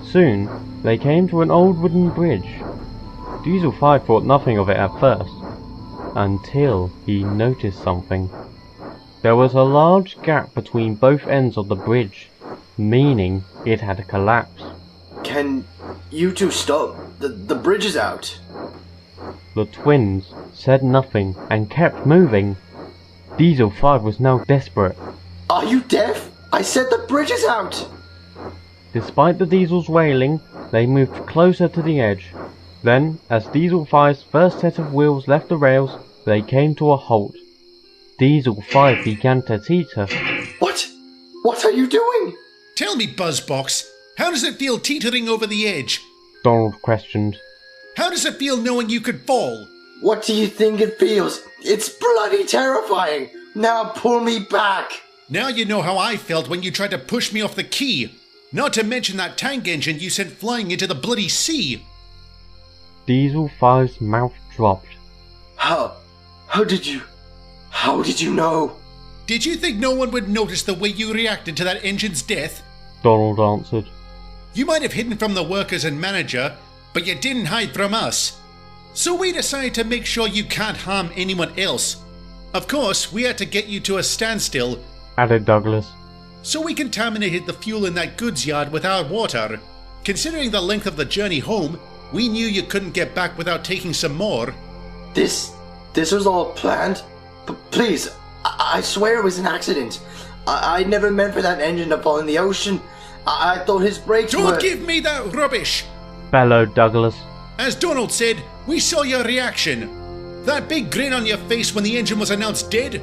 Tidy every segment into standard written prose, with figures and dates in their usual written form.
Soon, they came to an old wooden bridge. Diesel 5 thought nothing of it at first, until he noticed something. There was a large gap between both ends of the bridge, meaning it had collapsed. Can you two stop? The bridge is out. The twins said nothing and kept moving. Diesel 5 was now desperate. Are you deaf? I said the bridge is out! Despite the Diesel's wailing, they moved closer to the edge. Then, as Diesel 5's first set of wheels left the rails, they came to a halt. Diesel 5 began to teeter. What? What are you doing? Tell me, Buzzbox, how does it feel teetering over the edge? Donald questioned. How does it feel knowing you could fall? What do you think it feels? It's bloody terrifying! Now pull me back! Now you know how I felt when you tried to push me off the quay. Not to mention that tank engine you sent flying into the bloody sea. Diesel 5's mouth dropped. How did you know? Did you think no one would notice the way you reacted to that engine's death? Donald answered. You might have hidden from the workers and manager, but you didn't hide from us. So we decided to make sure you can't harm anyone else. Of course, we had to get you to a standstill, added Douglas. So we contaminated the fuel in that goods yard with our water. Considering the length of the journey home, we knew you couldn't get back without taking some more. This was all planned? Please, I swear it was an accident. I never meant for that engine to fall in the ocean. I thought his brakes were... Don't give me that rubbish! Bellowed Douglas. As Donald said, we saw your reaction. That big grin on your face when the engine was announced dead.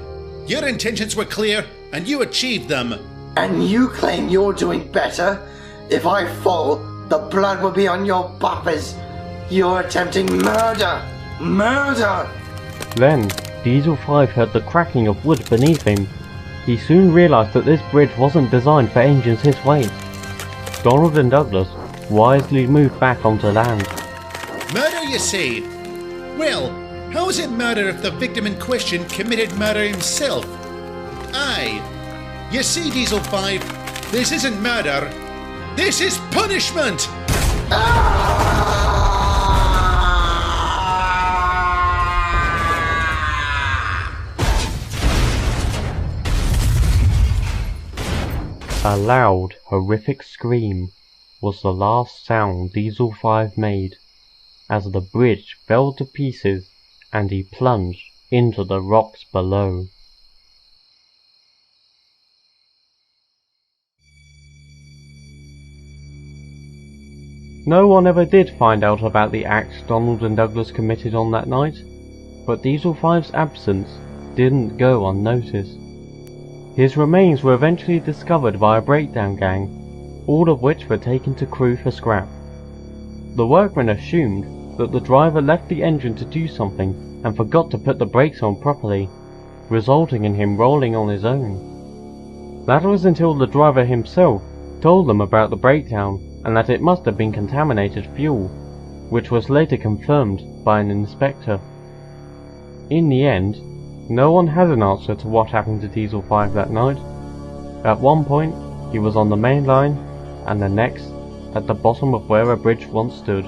Your intentions were clear, and you achieved them. And you claim you're doing better? If I fall, the blood will be on your buffers. You're attempting murder! Murder! Then, Diesel 5 heard the cracking of wood beneath him. He soon realised that this bridge wasn't designed for engines his weight. Donald and Douglas wisely moved back onto land. Murder, you say? Well, how is it murder if the victim in question committed murder himself? Aye. You see, Diesel 5, this isn't murder. This is punishment! A loud, horrific scream was the last sound Diesel 5 made, as the bridge fell to pieces and he plunged into the rocks below. No one ever did find out about the acts Donald and Douglas committed on that night, but Diesel 5's absence didn't go unnoticed. His remains were eventually discovered by a breakdown gang, all of which were taken to crew for scrap. The workmen assumed that the driver left the engine to do something and forgot to put the brakes on properly, resulting in him rolling on his own. That was until the driver himself told them about the breakdown and that it must have been contaminated fuel, which was later confirmed by an inspector. In the end, no one has an answer to what happened to Diesel 5 that night. At one point, he was on the main line, and the next, at the bottom of where a bridge once stood.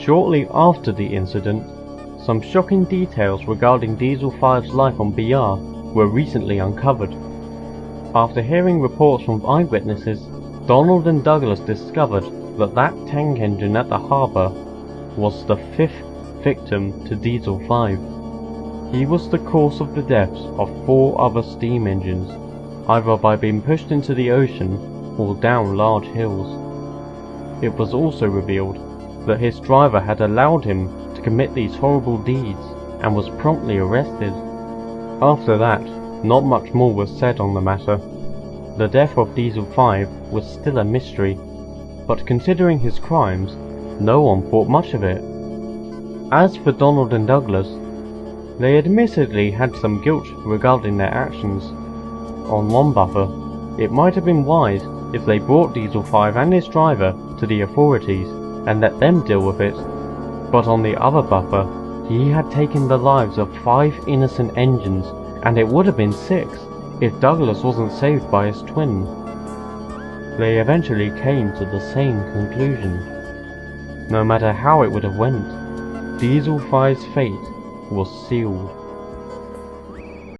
Shortly after the incident, some shocking details regarding Diesel 5's life on BR were recently uncovered. After hearing reports from eyewitnesses, Donald and Douglas discovered that that tank engine at the harbour was the 5th victim to Diesel 5. He was the cause of the deaths of 4 other steam engines, either by being pushed into the ocean or down large hills. It was also revealed that his driver had allowed him to commit these horrible deeds and was promptly arrested. After that, not much more was said on the matter. The death of Diesel 5 was still a mystery, but considering his crimes, no one thought much of it. As for Donald and Douglas, they admittedly had some guilt regarding their actions. On one buffer, it might have been wise if they brought Diesel 5 and his driver to the authorities and let them deal with it, but on the other buffer, he had taken the lives of 5 innocent engines, and it would have been 6 if Douglas wasn't saved by his twin. They eventually came to the same conclusion. No matter how it would have went, Diesel 5's fate was sealed.